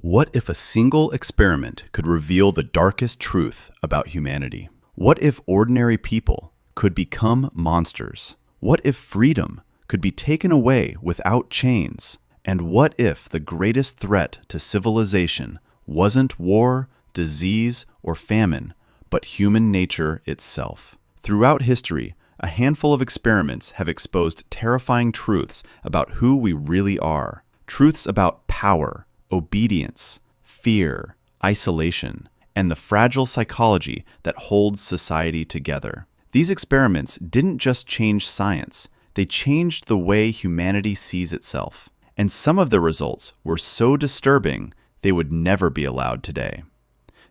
What if a single experiment could reveal the darkest truth about humanity? What if ordinary people could become monsters? What if freedom could be taken away without chains? And what if the greatest threat to civilization wasn't war, disease, or famine, but human nature itself? Throughout history, a handful of experiments have exposed terrifying truths about who we really are. Truths about power, obedience, fear, isolation, and the fragile psychology that holds society together. These experiments didn't just change science, they changed the way humanity sees itself. And some of the results were so disturbing, they would never be allowed today.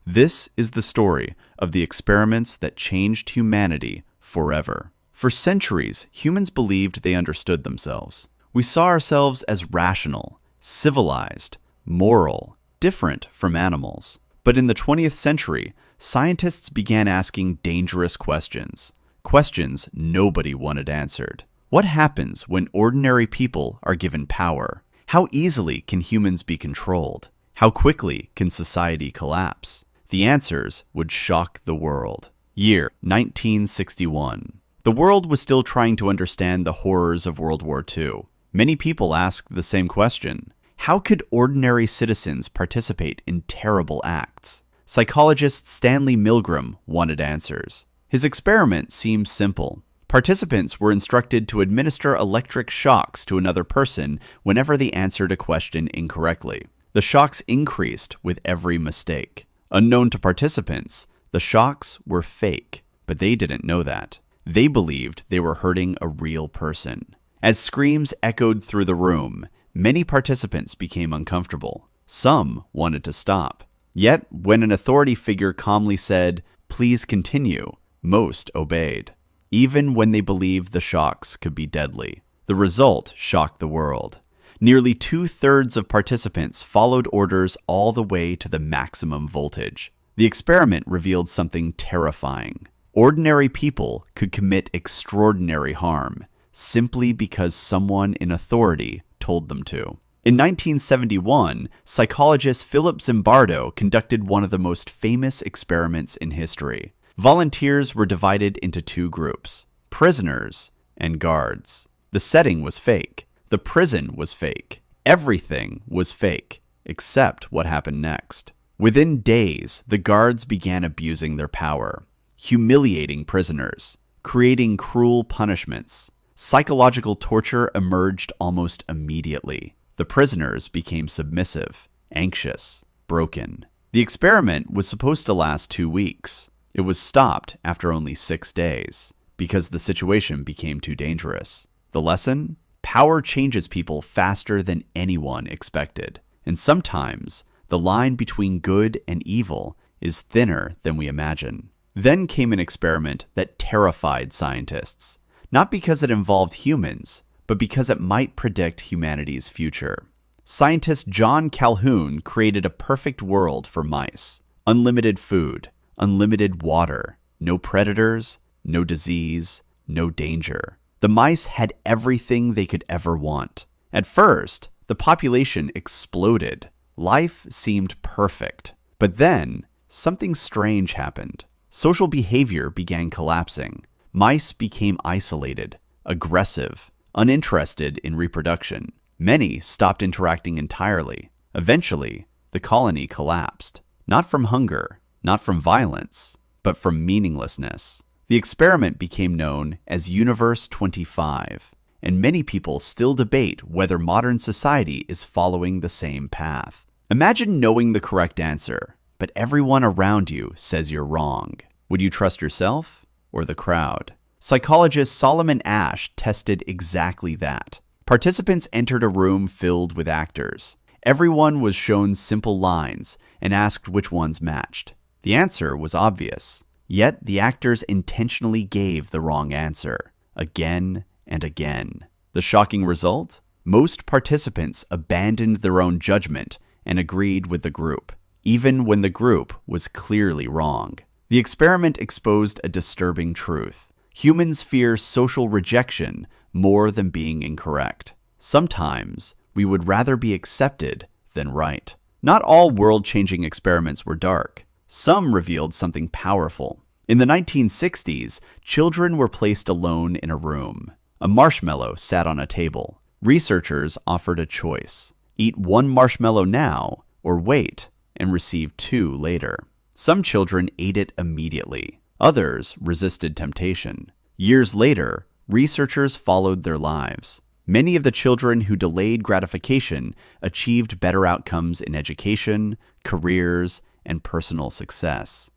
This is the story of the experiments that changed humanity forever. For centuries, humans believed they understood themselves. We saw ourselves as rational, civilized, moral, different from animals. But in the 20th century, scientists began asking dangerous questions. Questions nobody wanted answered. What happens when ordinary people are given power? How easily can humans be controlled? How quickly can society collapse? The answers would shock the world. Year 1961. The world was still trying to understand the horrors of World War II. Many people asked the same question. How could ordinary citizens participate in terrible acts? Psychologist Stanley Milgram wanted answers. His experiment seemed simple. Participants were instructed to administer electric shocks to another person whenever they answered a question incorrectly. The shocks increased with every mistake. Unknown to participants, the shocks were fake, but they didn't know that. They believed they were hurting a real person. As screams echoed through the room, many participants became uncomfortable. Some wanted to stop. Yet, when an authority figure calmly said, "Please continue," most obeyed, even when they believed the shocks could be deadly. The result shocked the world. Nearly 2/3 of participants followed orders all the way to the maximum voltage. The experiment revealed something terrifying. Ordinary people could commit extraordinary harm simply because someone in authority told them to. In 1971, psychologist Philip Zimbardo conducted one of the most famous experiments in history. Volunteers were divided into two groups, prisoners and guards. The setting was fake. The prison was fake. Everything was fake, except what happened next. Within days, the guards began abusing their power, humiliating prisoners, creating cruel punishments. Psychological torture emerged almost immediately. The prisoners became submissive, anxious, broken. The experiment was supposed to last 2 weeks. It was stopped after only 6 days because the situation became too dangerous. The lesson? Power changes people faster than anyone expected. And sometimes, the line between good and evil is thinner than we imagine. Then came an experiment that terrified scientists. Not because it involved humans, but because it might predict humanity's future. Scientist John Calhoun created a perfect world for mice. Unlimited food, unlimited water, no predators, no disease, no danger. The mice had everything they could ever want. At first, the population exploded. Life seemed perfect. But then, something strange happened. Social behavior began collapsing. Mice became isolated, aggressive, uninterested in reproduction. Many stopped interacting entirely. Eventually, the colony collapsed. Not from hunger, not from violence, but from meaninglessness. The experiment became known as Universe 25, and many people still debate whether modern society is following the same path. Imagine knowing the correct answer, but everyone around you says you're wrong. Would you trust yourself or the crowd? Psychologist Solomon Asch tested exactly that. Participants entered a room filled with actors. Everyone was shown simple lines and asked which ones matched. The answer was obvious, yet the actors intentionally gave the wrong answer, again and again. The shocking result? Most participants abandoned their own judgment and agreed with the group, even when the group was clearly wrong. The experiment exposed a disturbing truth. Humans fear social rejection more than being incorrect. Sometimes we would rather be accepted than right. Not all world-changing experiments were dark. Some revealed something powerful. In the 1960s, children were placed alone in a room. A marshmallow sat on a table. Researchers offered a choice: eat one marshmallow now or wait and receive two later. Some children ate it immediately. Others resisted temptation. Years later, researchers followed their lives. Many of the children who delayed gratification achieved better outcomes in education, careers, and personal success.